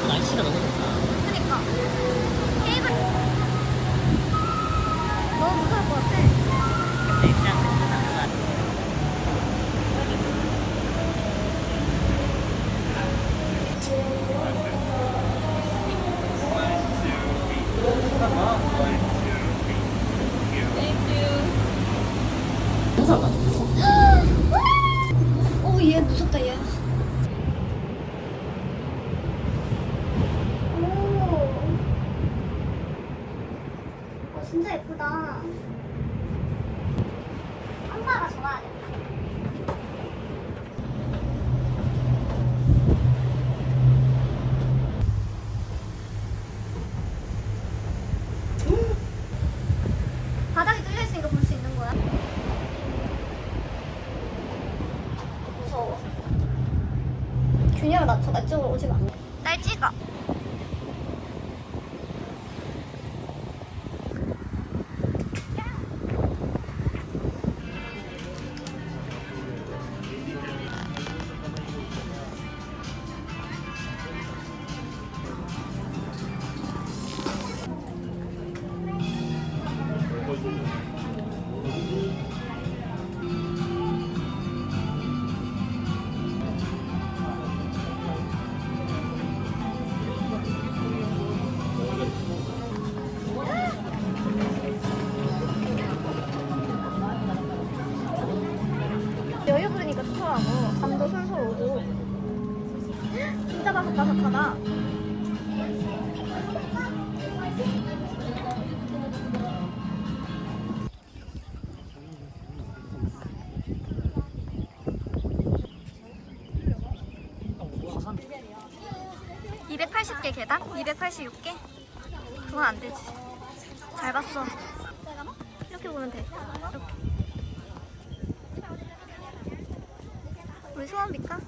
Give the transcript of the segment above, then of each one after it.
날씨가 너무 좋다. 그니까 케이블 너무 무서울 것 같아. 근데 그냥 괜찮아. 무섭다. 오, 얘 무섭다 얘. 진짜 예쁘다. 엄마가 좋아하겠다. 바닥이 뚫려 있으니까 볼 수 있는 거야? 무서워. 균형을 맞춰. 나 이쪽으로 오지 마. 날 찍어. 여유 부리니까 좋더라고. 잠도 솔솔 오고. 진짜 바삭바삭하다. 화산. 280개 계단? 286개? 그건 안 되지. 잘 봤어. 이렇게 보면 돼. 이렇게. 우리 소원 빌까?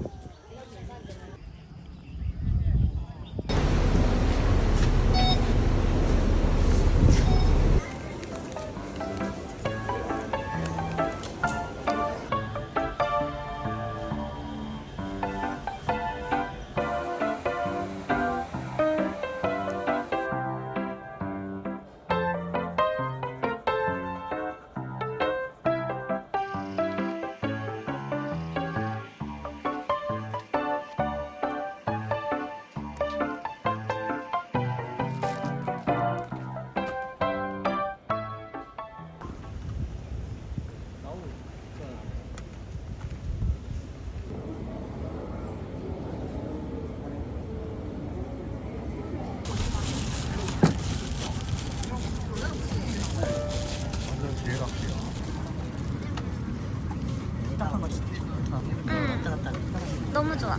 딱한 거 진짜. 왔다 갔다. 너무 좋아.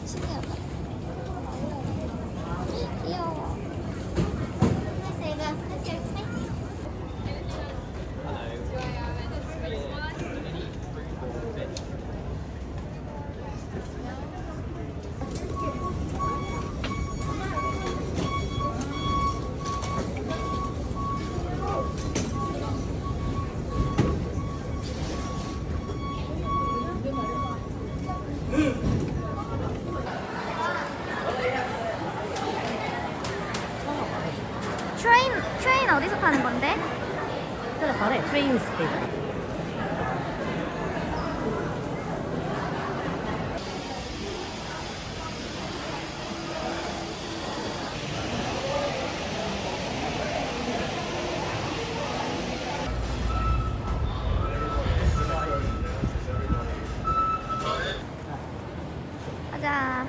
신기하다. 트레인 어디서 타는 건데? 그래 바래 트레인 스테이션. 가자.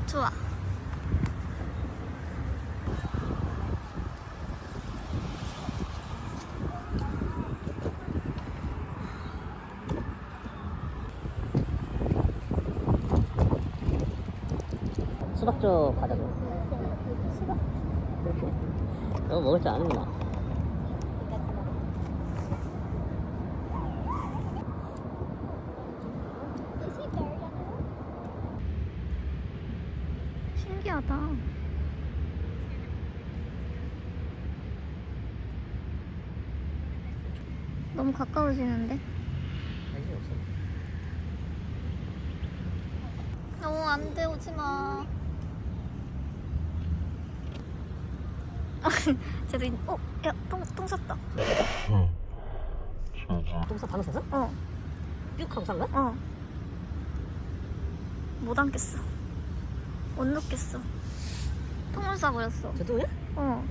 좋아. 수박주 과자도. 수박. 너 먹을 줄 아는구나. 신기하다. 너무 가까워지는데? 관심 없어. 안 돼, 오지 마. 쟤도 야, 똥 쌌다. 똥싸 방금 쌌어? 어, 뿅 하고 싼 거야? 어. 못 앉겠어. 못 눕겠어. 똥을 싸버렸어. 저 똥이야? 어.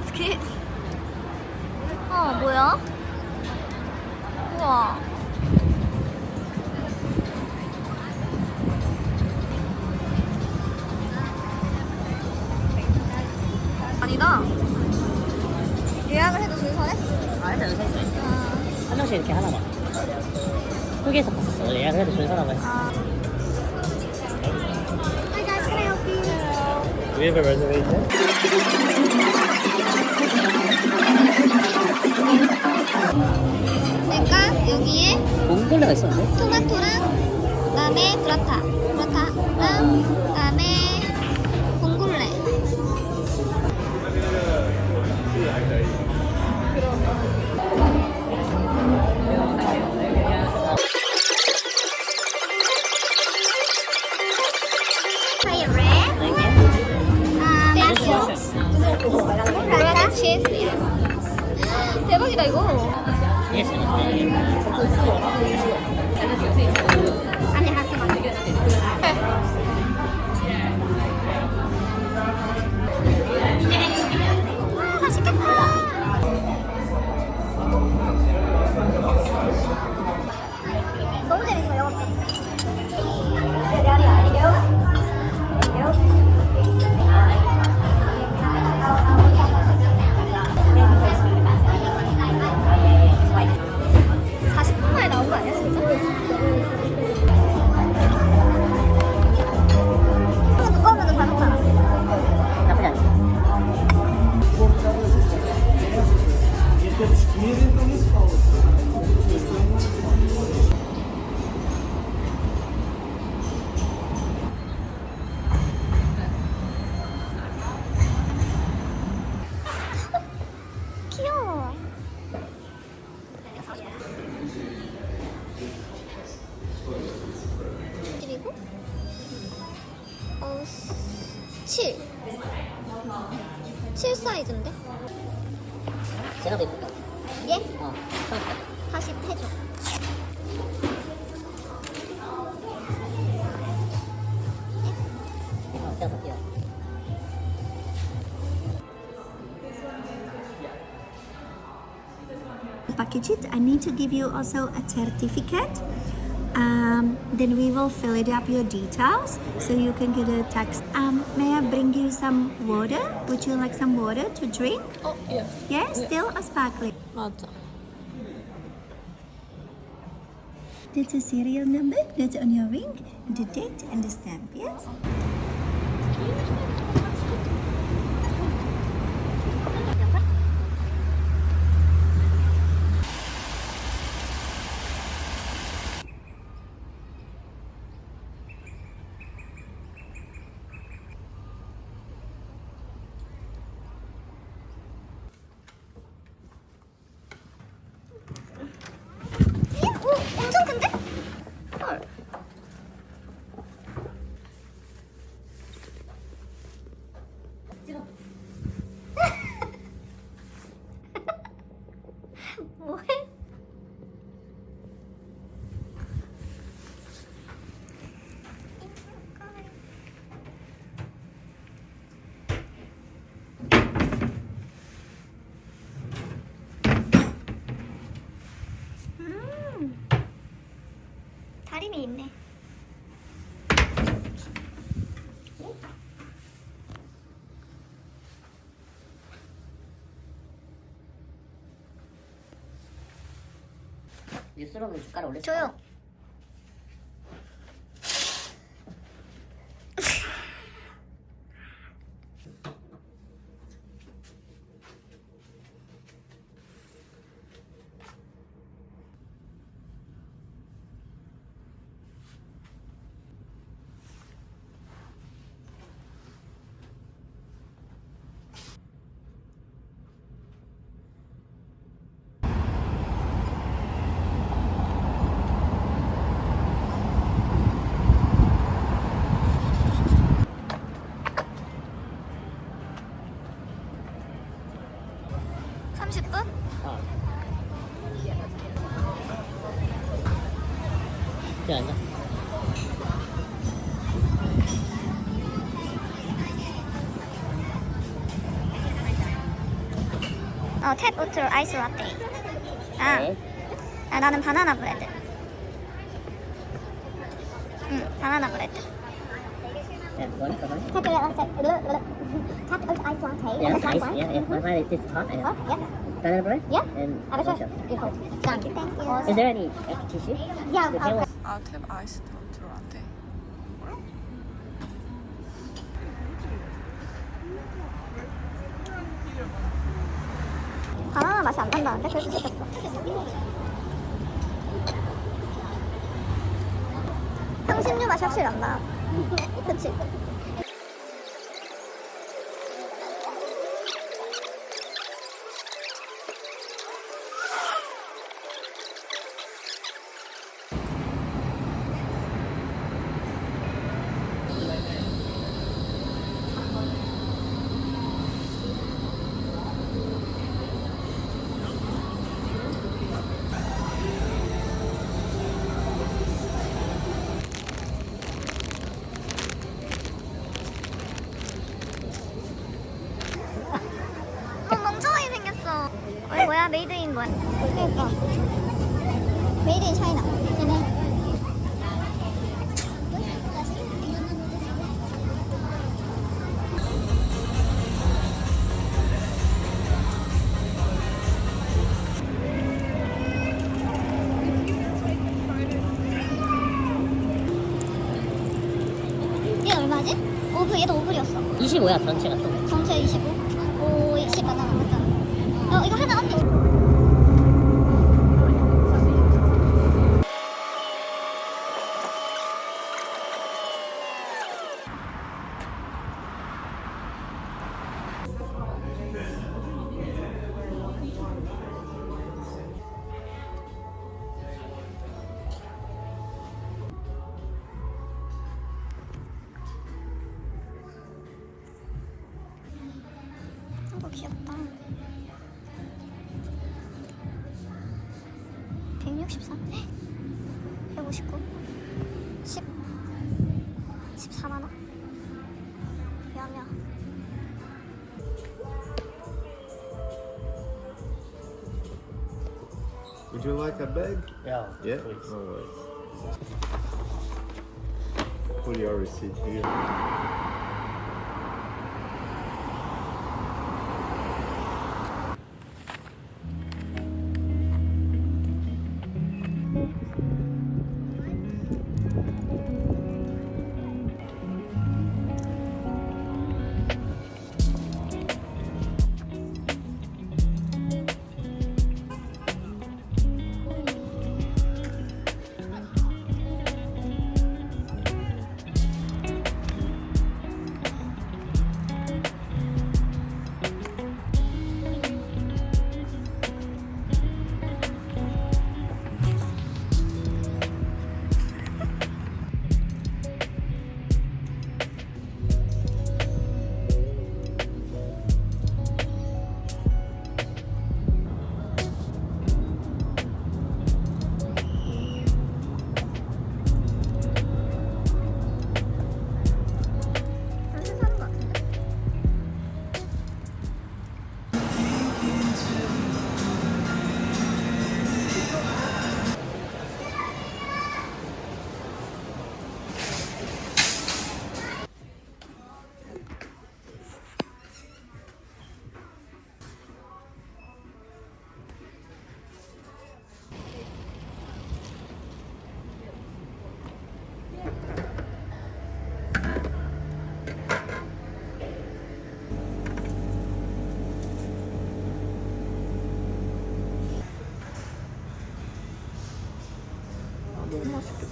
어떻게? 뭐야? 우와. 아니다. 예약을 해도 줄 서네? 일단 여기 서 있어. 아. 한 명씩 이렇게 하나 봐. 후기에서 봤었어. 원래 예약을 해도 줄 서라고 했어. Hi guys, can I help you? Do we have a reservation? 그러니까 여기에 몽골레가 있었는데? 토마토랑 그다음에 브라타랑 그다음에 봉골레. Try red. 브라타 치즈. 대박이다 이거. 예스. 안에 하트 맛. 맛있겠다. 너무 재밌어 영업. 나온 거 아니야 진짜? 이거 두꺼우면 잘 먹잖아. 나쁘지 않지? 귀여워. 그리고 7 사이즈인데? 제가 더 이쁠까? 얘? 처음부터. 다시 해줘. 제가 더 귀여워. package it, I need to give you also a certificate. Then we will fill it up your details so you can get a text. May I bring you some water? Would you like some water to drink? 예. Yeah, still or sparkling? 맞아. That's a serial number that's on your ring, the date and the stamp, yes? 오, 엄청 큰데? 헐. 뭐해? 다림이 있네. 뉴스룸은 주가를 올렸어. 조용. 어. 여기 앉아. 탭 우트 아이스 라떼. 네. 나는 바나나 브레드. 바나나 브레드. Yeah, one, come on. 탭 아이스 라떼. Yeah, nice. Yeah. One it is hot. Yeah. Banana bread. Yeah. And I will show ketchup. you. Thank you. Is there any extra tissue? Yeah. The table. 탭 아이스 라떼. 바나나 맛이 안 난다는데? 그래서 시켰어. 향신료 맛이 확실히 안 나. 그치? 멍청하게 생겼어. 뭐야? 메이드 인 뭐야? 그러니까 메이드 인 차이나. 얘네. 얘 얼마지? 얘도 5불이었어. 25야 전체가 총. 전체 25? 10 맞아. 이거 하나 언니. 이거 귀엽다. 163? 159? 10? 14만원? 야며. Would you like a bag? Yeah. Yeah? Please. No worries. Put your receipt here. 요새 사는 거 같은데? 너무 맛있겠다.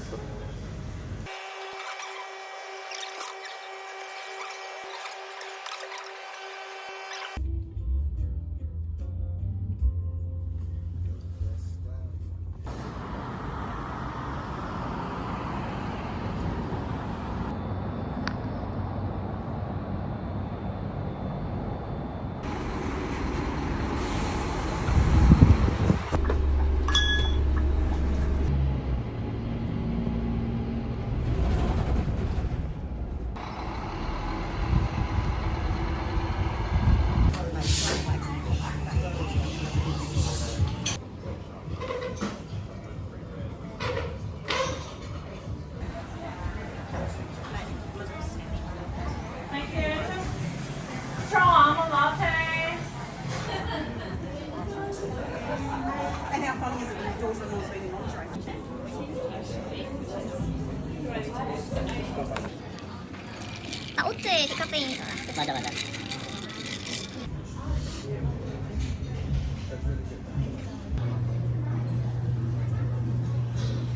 아, 오트에 디카페인이잖아. 맞아 맞아.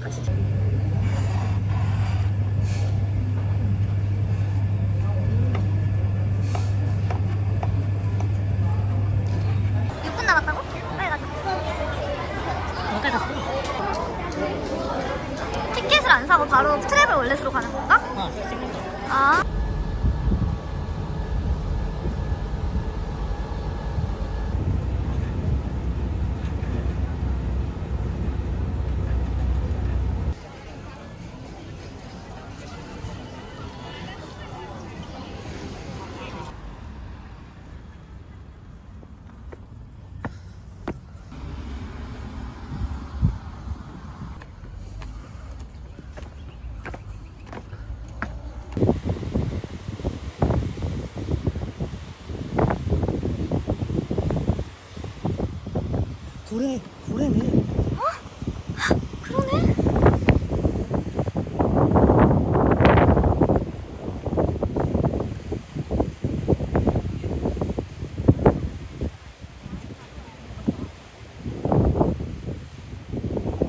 같이. 6분 남았다고? 빨리 가자. 가까이 갔어. 티켓을 안 사고 바로 트래블 월렛으로 가는 건가? 생긴 거. 아. 고래네. 그러네.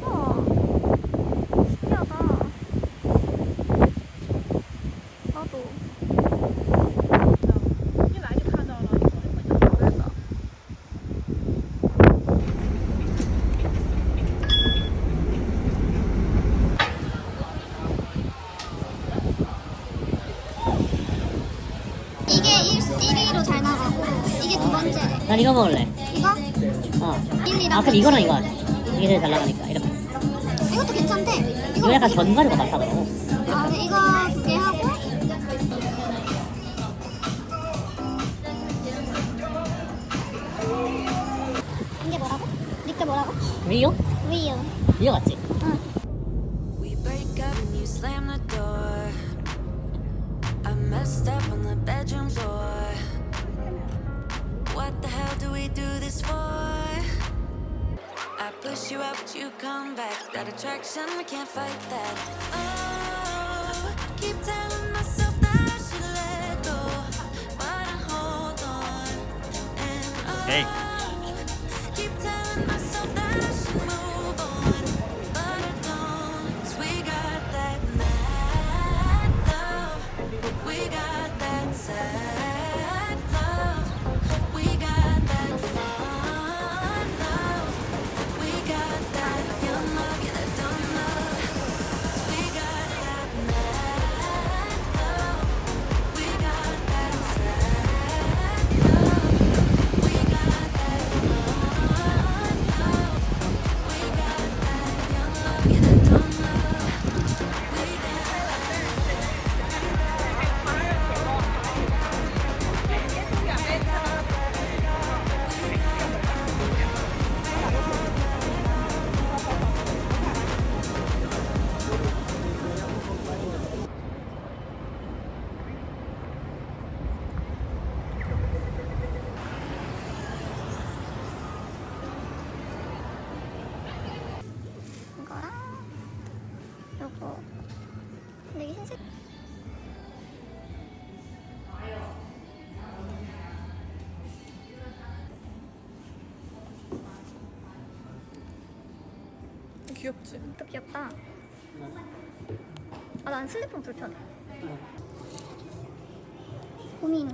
우와. 신기하다. 나도. 이게 1위로 잘 나가고 이게 두 번째. 난 이거 먹을래. 이거? 어. 1, 2랑 아 그럼 이거랑 이거 하자. 이게 제일 잘 나가니까 이렇게. 이것도 괜찮대. 이거 약간 견과류가 많다더라고. 아, 네, 이거 두 개 하고. 이게 뭐라고? 니께 뭐라고? 리오? Real. 이거 맞지? We break up and you slam the door. I messed up on the bedroom floor. What the hell do we do this for? I push you out, you come back. That attraction, we can't fight that. Oh, keep telling myself that I should let go, but I hold on. And 오케이. keep telling myself that I should move on, but I don't. 'Cause we got that mad love, we got that sad love, we got that fun love, we got that young love, yeah, that dumb love. We got that mad love, we got that sad love, we got that fun love, we got that young love, yeah, that dumb love. We got 이거랑 요거. 근데 이게 흰색. 귀엽지? 또 귀엽다. 아, 난 슬리퍼 불편해. 고민.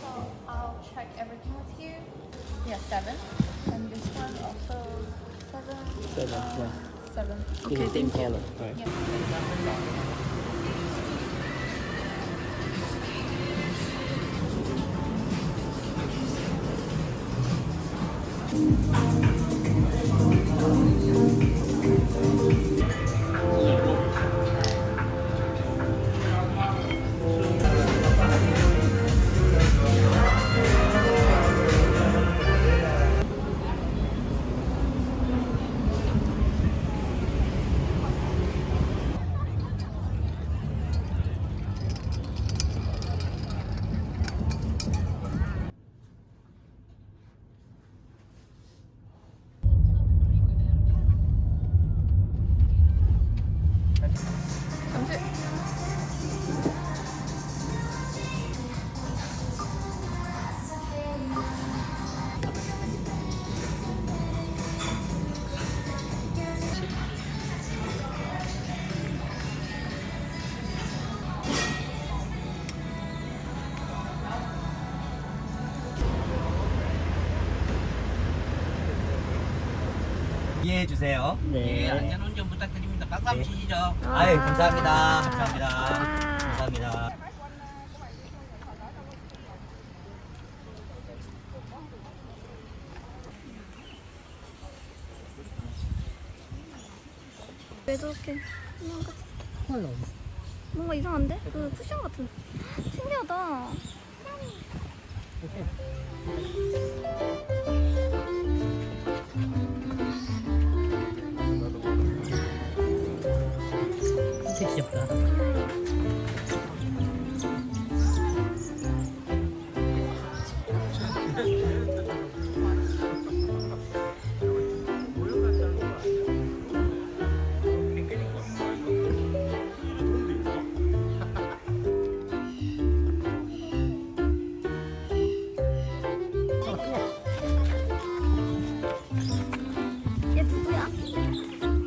So I'll check everything with you. Yeah, 7. And this one also 7. 7. Okay, same color. Alright. Yeah. 잠시. 이해해 주세요. 네. 예, 안전운전 부탁드립니다. 박수 한번 네. 치시죠. 와. 아유, 감사합니다. 감사합니다. 와. 감사합니다. 왜 저렇게 헐로. 뭔가 이상한데? 그 쿠션 같은. 신기하다. 진짜 귀엽다. 얘 누구야?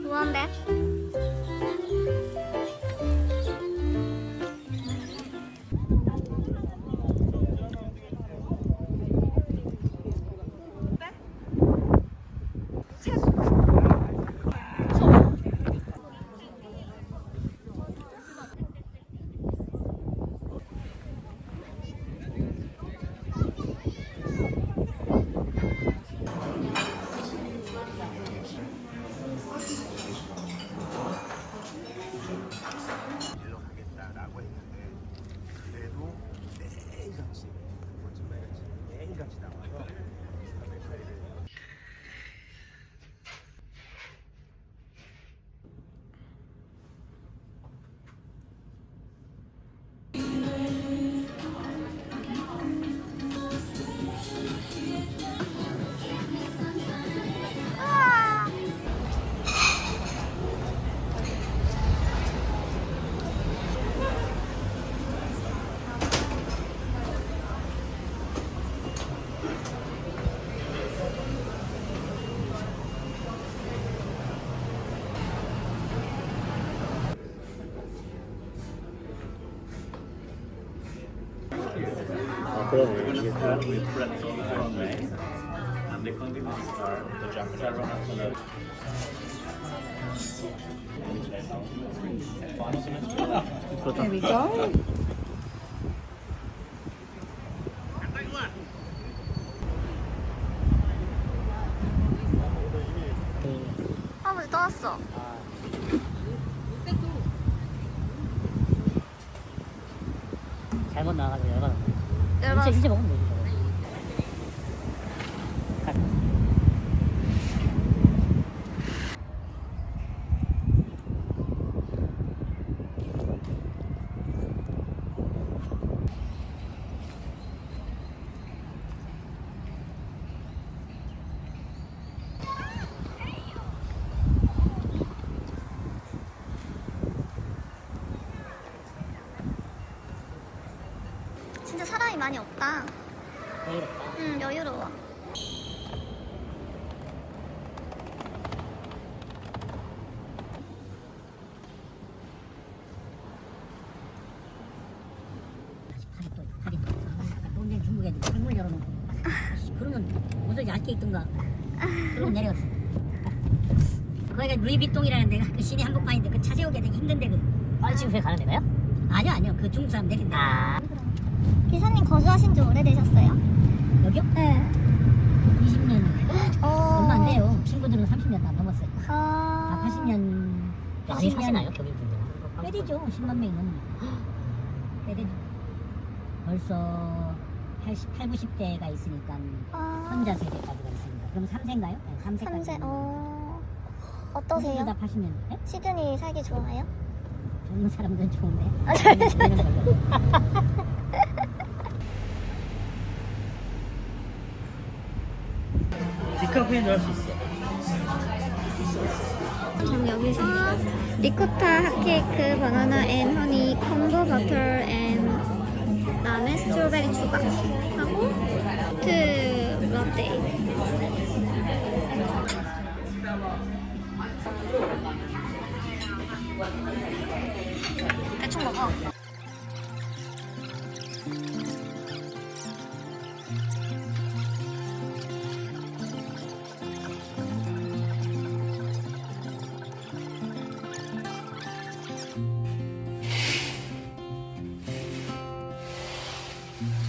누구한데? 그러네. 이게 with pretzel from May. And the condiments are the Japanese national. There we go. 할아버지 떠났어. 잘못 나와가지고 열받았네. 열받았어. 이제 먹으면 되지 저거. 진짜 사람이 많이 없다. 여유롭다. 여유로워. 할인. 동네 중국에 창문 열어놓고. 그러면 옷을 얇게 입던가. 그러고 내려갔어. 거기가 루이비통이라는 데가 그 시내 한복판인데 그 차 세우기 되게 힘든데 그. 빨치우에 가는 데가요? 아니요. 그 중국 사람 내린 데. 기사님 거주하신 지 오래되셨어요? 여기요? 네. 20년. 얼마 안 돼요. 친구들은 30년도 안 넘었어요. 아, 80년. 많이 사시나요, 경인분들? 빼리죠. 10만 명이 넘는. 빼리죠. 벌써 8, 90대가 있으니까 혼자 세대까지가 있으니까. 그럼 3세인가요? 네, 3세까지. 3세. 어떠세요? 다 80년. 네? 시드니 살기 좋아요? 젊은 사람들은 좋은데. 아, 디카페인도 할 수 있어. 그럼 여기서 리코타 핫케이크, 바나나 앤 허니, 콤보 버터 앤 그다음에 스트로베리 추가하고 트 라떼. 대충 먹어.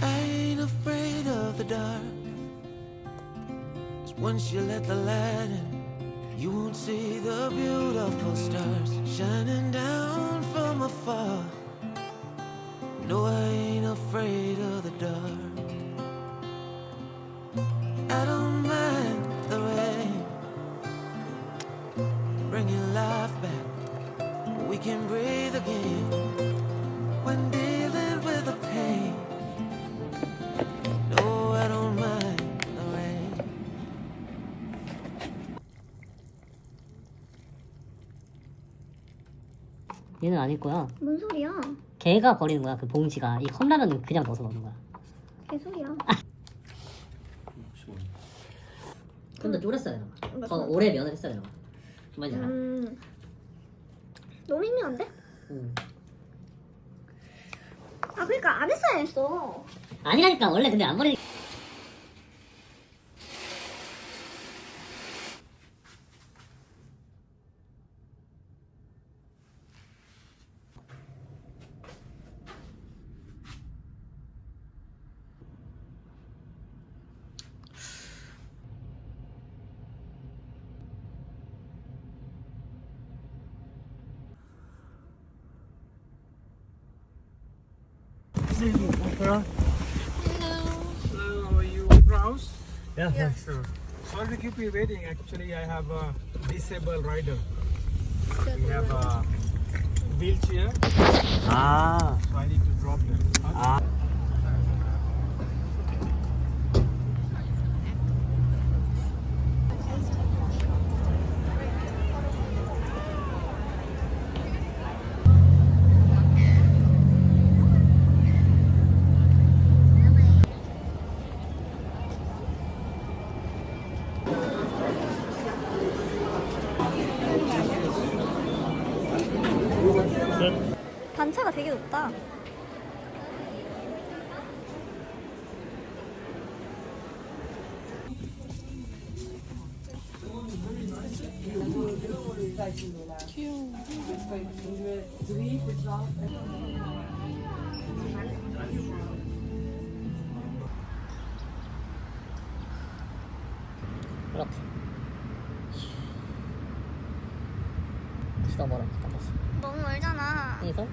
I ain't afraid of the dark. 'Cause once you let the light in, you won't see the beautiful stars shining down from afar. No, I ain't afraid of the dark. I don't mind the rain, bringing life back. We can breathe again when dealing with the pain. No, I don't mind the rain. 얘는 아닐 거야. 뭔 소리야? 걔가 버리는 거야. 그 봉지가. 이 컵라면은 그냥 넣어서 먹는 거야. 개소리야. 좀 더 졸였어야 되나? 더 오래 면을 했어야 되나? 그 말이잖아. 너무 희미한데? 아, 그러니까 안 했어야 했어. 아니라니까 원래 근데 안 버리. Hello, how are you? Rouse? Yeah. Sure. Sorry to keep you waiting. Actually, I have a disabled rider. We have a wheelchair, 아. so I need to drop them. 아. 단차가 되게 높다. 그렇지. 진짜 멀어. 잠깐만. 너무 멀잖아. 여기서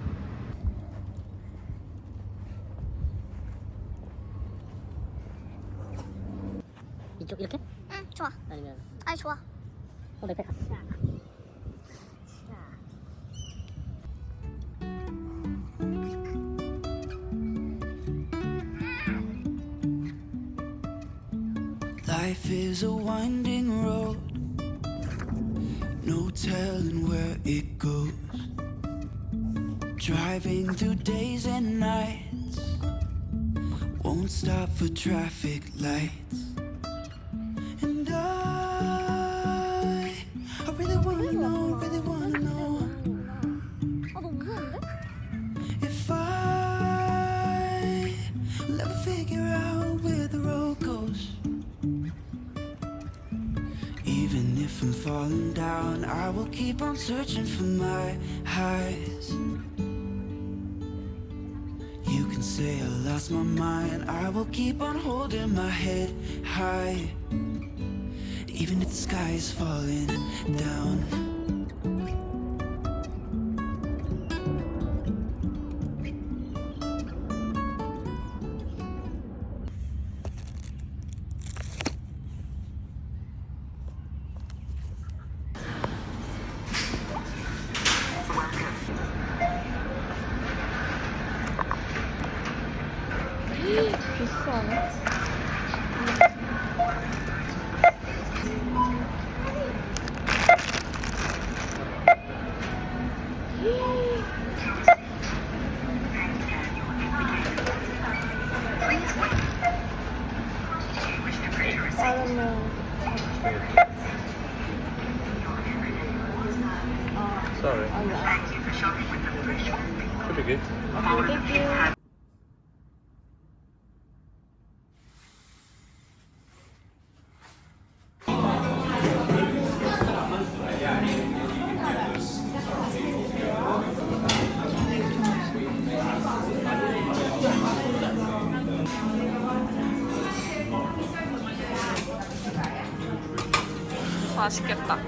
이쪽 이렇게? 응, 좋아. 아니면 아니, 좋아. 내 백. Life is a winding road, no telling where it goes. Driving through days and nights, won't stop for traffic lights. And I really wanna know, really wanna know 아, 너무 무서운데? if I'll ever figure out where the road goes. Even if I'm falling down, I will keep on searching for my highs. You can say I lost my mind, I will keep on holding my head high. Even if the sky is falling down. Sorry. Should be good. 맛있겠다.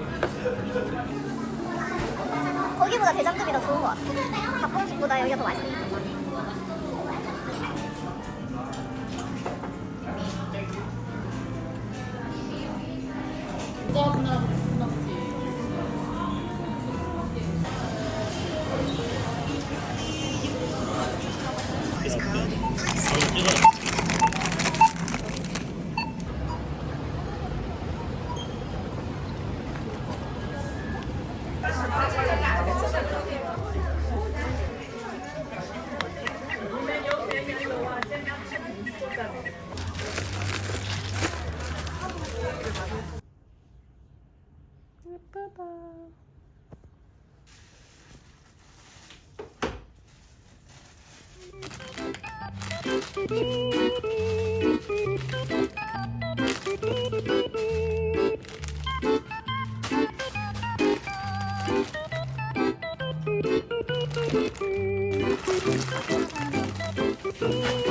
거기보다 대장급이 더 좋은 것 같아. 닭봉집보다 여기가 더 맛있어. Thank you.